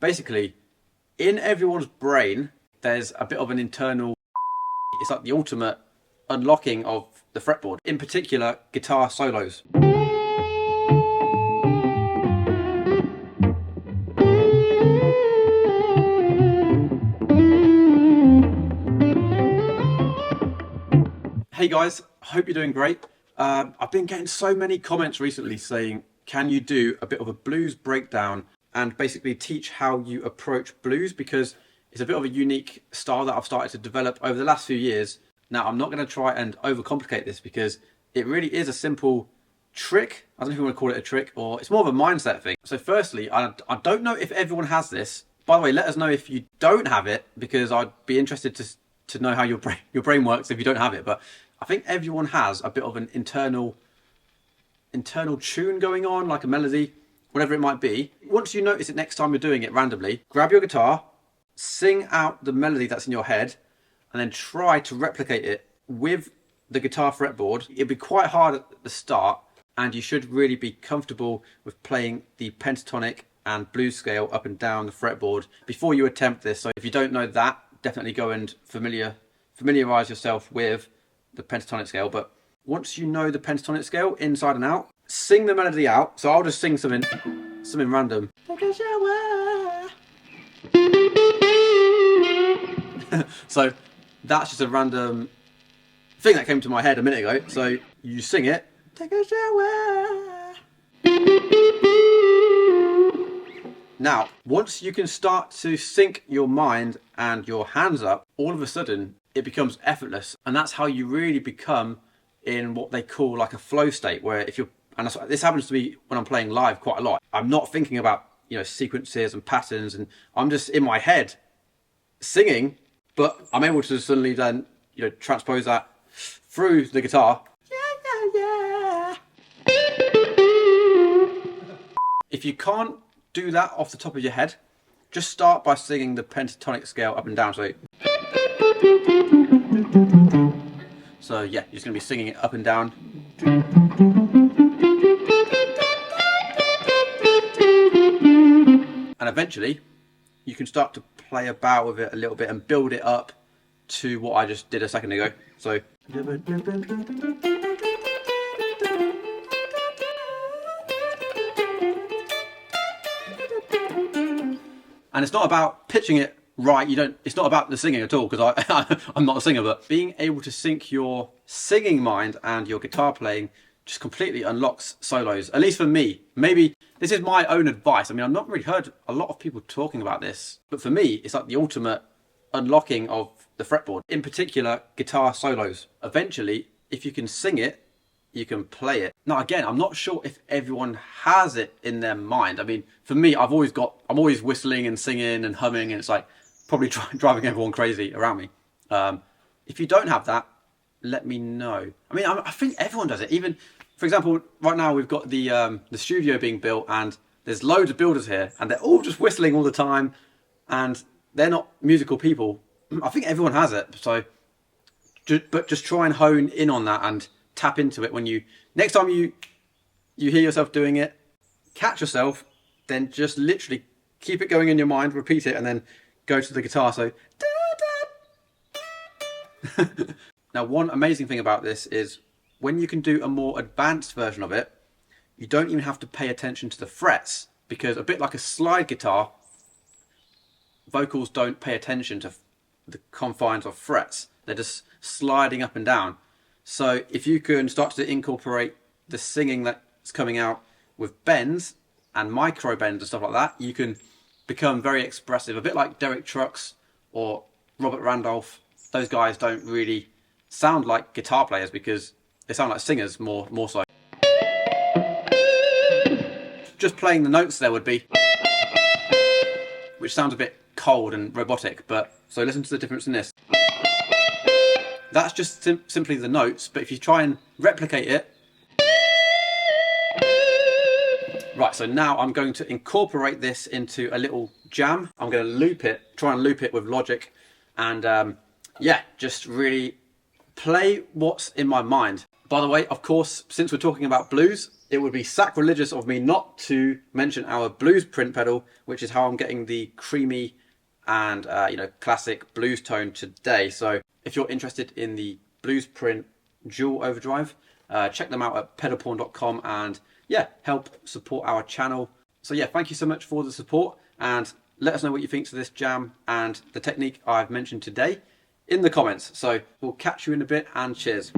Basically, in everyone's brain, there's a bit of an internal, it's like the ultimate unlocking of the fretboard, in particular guitar solos. Hey guys, hope you're doing great. I've been getting so many comments recently saying, can you do a bit of a blues breakdown and basically teach how you approach blues, because it's a bit of a unique style that I've started to develop over the last few years. Now, I'm not going to try and overcomplicate this because it really is a simple trick. I don't know if you want to call it a trick, or it's more of a mindset thing. So firstly, I don't know if everyone has this. By the way, let us know if you don't have it, because I'd be interested to know how your brain works if you don't have it. But I think everyone has a bit of an internal tune going on, like a melody, whatever it might be. Once you notice it next time you're doing it randomly, grab your guitar, sing out the melody that's in your head, and then try to replicate it with the guitar fretboard. It'll be quite hard at the start, and you should really be comfortable with playing the pentatonic and blues scale up and down the fretboard before you attempt this. So if you don't know that, definitely go and familiarize yourself with the pentatonic scale. But once you know the pentatonic scale inside and out, sing the melody out. So I'll just sing something random. Take a shower. So that's just a random thing that came to my head a minute ago. So you sing it. Take a shower. Now, once you can start to sync your mind and your hands up, all of a sudden it becomes effortless. And that's how you really become in what they call like a flow state, where if you're, and this happens to me when I'm playing live quite a lot, I'm not thinking about, sequences and patterns, and I'm just in my head singing, but I'm able to suddenly then, transpose that through the guitar. Yeah. If you can't do that off the top of your head, just start by singing the pentatonic scale up and down. So yeah, you're just going to be singing it up and down. And eventually, you can start to play about with it a little bit and build it up to what I just did a second ago. So. And it's not about pitching it right. It's not about the singing at all, because I'm not a singer, but being able to sync your singing mind and your guitar playing just completely unlocks solos, at least for me. Maybe this is my own advice. I mean, I've not really heard a lot of people talking about this, but for me, it's like the ultimate unlocking of the fretboard, in particular guitar solos. Eventually, if you can sing it, you can play it. Now, again, I'm not sure if everyone has it in their mind. I mean, for me, I'm always whistling and singing and humming, and it's like probably driving everyone crazy around me. If you don't have that, let me know. I mean, I think everyone does it. Even, for example, right now we've got the studio being built, and there's loads of builders here, and they're all just whistling all the time, and they're not musical people. I think everyone has it. So, but just try and hone in on that and tap into it. When next time you hear yourself doing it, catch yourself, then just literally keep it going in your mind, repeat it, and then go to the guitar. So now, one amazing thing about this is when you can do a more advanced version of it, you don't even have to pay attention to the frets, because a bit like a slide guitar, vocals don't pay attention to the confines of frets. They're just sliding up and down. So if you can start to incorporate the singing that's coming out with bends and micro bends and stuff like that, you can become very expressive, a bit like Derek Trucks or Robert Randolph. Those guys don't really sound like guitar players because they sound like singers more so. Just playing the notes there would be, which sounds a bit cold and robotic, but so listen to the difference in this. That's just simply the notes, but if you try and replicate it. Right, so now I'm going to incorporate this into a little jam. I'm going to try and loop it with Logic, and yeah, just really play what's in my mind. By the way, of course, since we're talking about blues, it would be sacrilegious of me not to mention our BluesPrint pedal, which is how I'm getting the creamy and classic blues tone today. So if you're interested in the BluesPrint dual overdrive, check them out at pedalporn.com and help support our channel. So thank you so much for the support, and let us know what you think of this jam and the technique I've mentioned today in the comments. So we'll catch you in a bit, and cheers.